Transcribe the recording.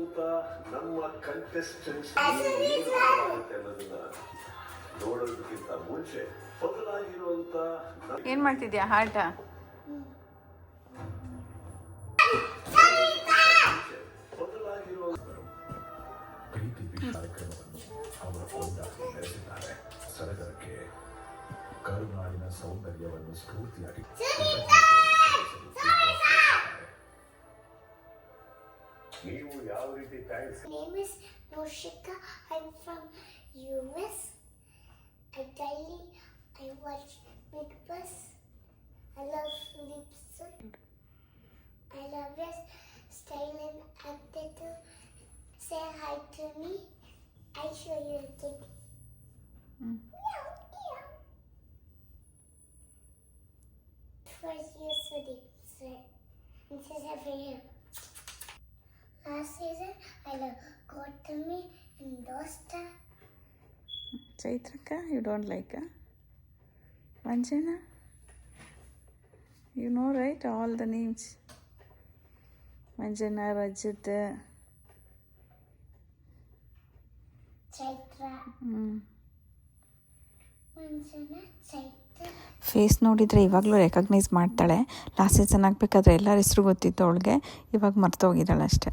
ಬದಲಾಗಿರುವಂತ ನಮ್ಮ ಕಂಟೆಸ್ಟೆಂಟ್ಸ್ ಅನ್ನೋದನ್ನ ನೋಡೋದಕ್ಕಿಂತ ಮುಂಚೆ ಬದಲಾಗಿರುವಂತ ಏನ್ ಮಾಡ್ತಿದ್ಯಾ ಹಾಟ ಪ್ರೀತಿ ಕಾರ್ಯಕ್ರಮವನ್ನು ಅವರ ಒಂದಾಗಿ ನಡೆಸಿದ್ದಾರೆ. ಸಡಗರಕ್ಕೆ ಕರುನಾಡಿನ ಸೌಂದರ್ಯವನ್ನು ಸ್ಫೂರ್ತಿಯಾಗಿ ನೀವು ಯಾವ ರೀತಿ thanks. Name is Noshika. I'm from US. I watch Big Boss. I love Lipson. I love his style and attitude. Say hi to me. I'll show you a thing. Meow, meow. First year study. This is every year. Last season, I love Gautami and Dosta. Chaitraka, you don't like her? Vanjana? You know, right? All the names. Vanjana, Rajit. Chaitra. Vanjana, Chaitra. Face ನೋಡಿದರೆ ಇವಾಗಲೂ recognise ಮಾಡ್ತಾಳೆ. Last season ಆಗಬೇಕಾದ್ರೆ ಎಲ್ಲರ ಹೆಸರು ಗೊತ್ತಿತ್ತು ಅವಳಿಗೆ, ಇವಾಗ ಮರ್ತೋಗಿದ್ದಾಳೆ ಅಷ್ಟೇ.